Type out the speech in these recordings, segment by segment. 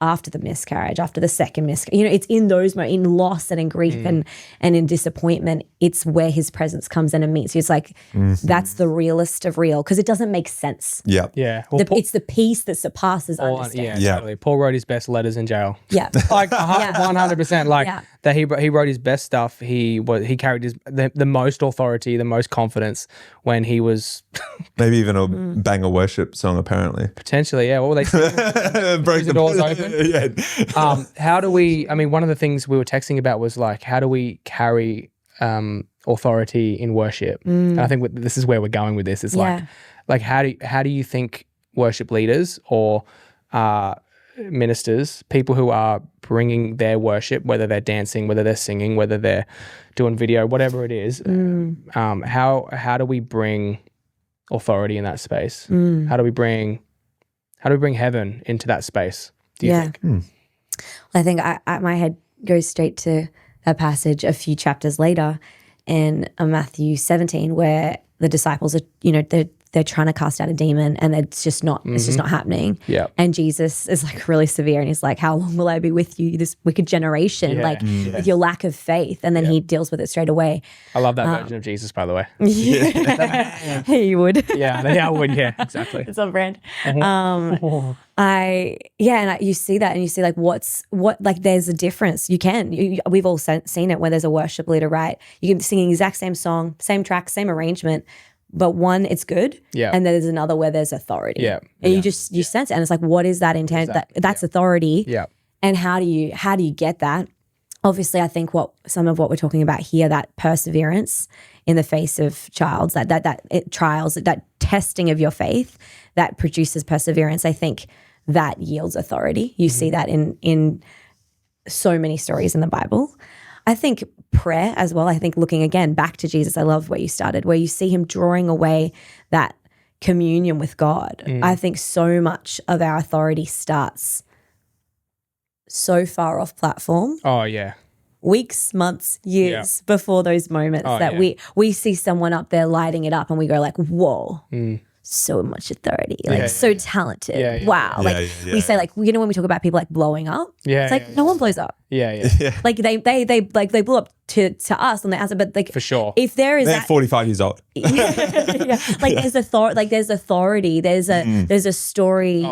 after the miscarriage, after the second miscarriage. It's in those moments, in loss and in grief and in disappointment, it's where his presence comes in and meets you. It's like, that's the realest of real, because it doesn't make sense. Yeah. Yeah. Well, It's the peace that surpasses understanding. Yeah, totally. Paul wrote his best letters in jail. Yeah. Like 100%. Like that he wrote his best stuff. He carried the most authority, the most confidence when he was maybe even a banger worship song, apparently. Potentially, yeah. What were they Broke the doors open? Yeah. How do we, I mean, one of the things we were texting about was like, how do we carry authority in worship? And I think this is where we're going with this. It's like how do you think worship leaders or ministers, people who are bringing their worship, whether they're dancing, whether they're singing, whether they're doing video, whatever it is, how do we bring authority in that space? How do we bring heaven into that space? Do you think? I think my head goes straight to a passage a few chapters later in Matthew 17, where the disciples are, they're trying to cast out a demon and it's just not happening. Yeah. And Jesus is like really severe and he's like, how long will I be with you, this wicked generation? With your lack of faith. And then he deals with it straight away. I love that version of Jesus, by the way. Hey, you would. Yeah, I would. Yeah, exactly. It's on brand. You see that and you see like like there's a difference. We've all seen it where there's a worship leader, right? You can sing the exact same song, same track, same arrangement, but one, it's good. Yeah. And then there's another where there's authority. Yeah. And you sense it. And it's like, what is that intent? That's authority. Yeah. And how do you get that? Obviously, I think some of what we're talking about here, that perseverance in the face of trials, trials, that testing of your faith that produces perseverance, I think that yields authority. You see that in so many stories in the Bible. I think prayer as well. I think looking again back to Jesus, I love where you started, where you see him drawing away that communion with God. I think so much of our authority starts so far off platform. Oh, yeah. Weeks, months, years before those moments we see someone up there lighting it up and we go like, whoa. So much authority, so talented. Yeah. Wow. We say like, when we talk about people like blowing up, it's like no one blows up. Yeah. Like they blew up to us on the outside, but like for sure. If there is they're 45 years old. Like there's authority, there's a story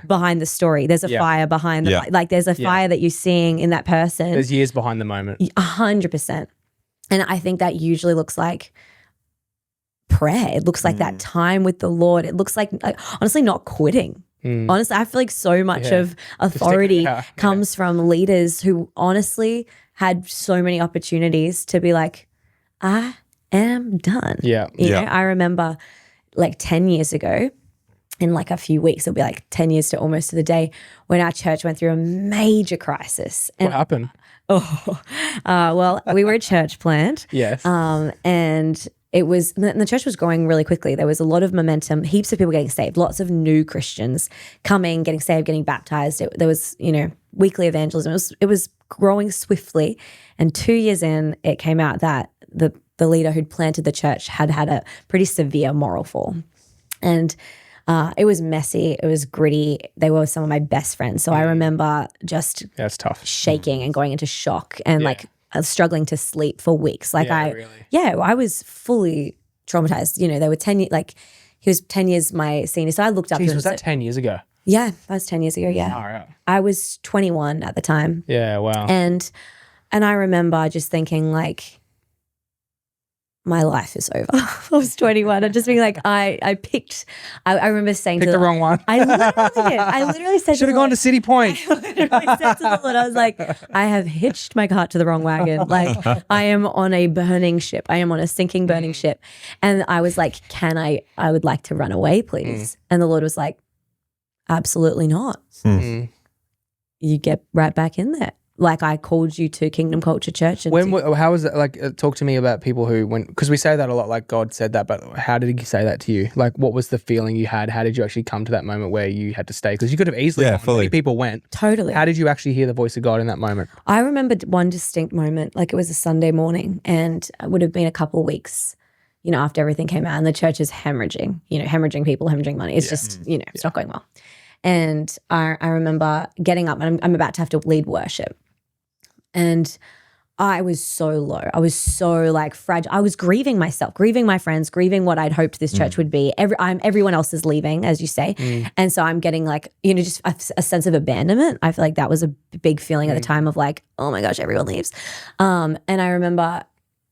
behind the story. There's a fire behind the like there's a fire that you're seeing in that person. There's years behind the moment. 100%. And I think that usually looks like prayer. It looks like that time with the Lord. It looks like honestly not quitting. Honestly, I feel like so much of authority comes from leaders who honestly had so many opportunities to be like, I am done. Yeah. I remember like 10 years ago, in like a few weeks, it'll be like 10 years to almost to the day, when our church went through a major crisis. And, what happened? Well, we were a church plant. Yes. And the church was growing really quickly. There was a lot of momentum, heaps of people getting saved, lots of new Christians coming, getting saved, getting baptized. There was, weekly evangelism. It was growing swiftly. And 2 years in, it came out that the leader who'd planted the church had a pretty severe moral fall. And it was messy. It was gritty. They were some of my best friends. So I remember just that's tough. Shaking and going into shock and struggling to sleep for weeks. I was fully traumatized. They were 10 years, he was 10 years my senior. So I looked up. Was that 10 years ago? Yeah, that was 10 years ago. Yeah. All right. I was 21 at the time. Yeah. Wow. And I remember just thinking like, my life is over. I was 21 and just being like, I remember saying picked the wrong one. I literally said should have gone to City Point. I literally said to the Lord, I was like, I have hitched my cart to the wrong wagon. Like I am on a burning ship. I am on a sinking, burning ship. And I was like, I would like to run away, please. And the Lord was like, absolutely not. You get right back in there. Like I called you to Kingdom Culture Church. And how was it? Like, talk to me about people who because we say that a lot, like God said that, but how did he say that to you? Like, what was the feeling you had? How did you actually come to that moment where you had to stay? Because you could have easily gone. Fully. Many people went. Totally. How did you actually hear the voice of God in that moment? I remember one distinct moment, like it was a Sunday morning and it would have been a couple of weeks, after everything came out and the church is hemorrhaging, hemorrhaging people, hemorrhaging money. It's just, it's not going well. And I remember getting up and I'm about to have to lead worship. And I was so low. I was so like fragile. I was grieving myself, grieving my friends, grieving what I'd hoped this church would be. Everyone else is leaving, as you say. And so I'm getting like, just a sense of abandonment. I feel like that was a big feeling at the time of like, oh my gosh, everyone leaves. And I remember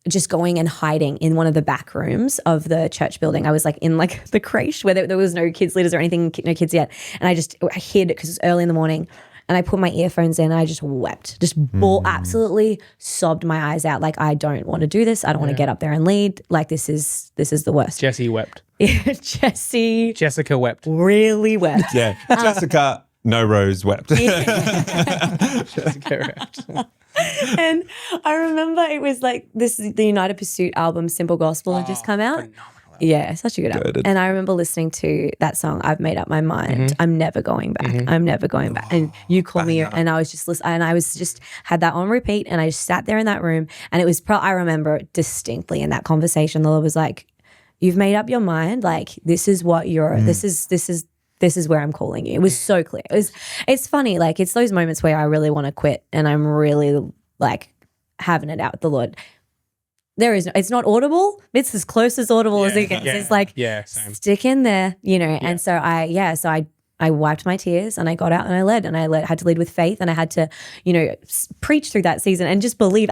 just going and hiding in one of the back rooms of the church building. I was like in like the creche where there was no kids leaders or anything, no kids yet. And I hid because it was early in the morning. And I put my earphones in and I just wept, just absolutely sobbed my eyes out. Like, I don't want to do this. I don't want to get up there and lead. Like, this is the worst. Jessie wept. Jessica wept. Really wept. Yeah. Jessica, no Rose wept. Jessica wept. And I remember it was like the United Pursuit album, Simple Gospel, had just come out. Phenomenal. Yeah, such a good album. And I remember listening to that song, I've Made Up My Mind. I'm never going back. I'm never going back. And you called me and I was just listening, and I was just had that on repeat, and I just sat there in that room, and it was I remember distinctly in that conversation, the Lord was like, you've made up your mind. Like, this is what you're, this is where I'm calling you. It was so clear. It's funny. Like, it's those moments where I really want to quit and I'm really like having it out with the Lord. It's not audible. It's as close as audible as it gets. It's like, stick in there, And so I wiped my tears and I got out and I led, had to lead with faith, and I had to, preach through that season and just believe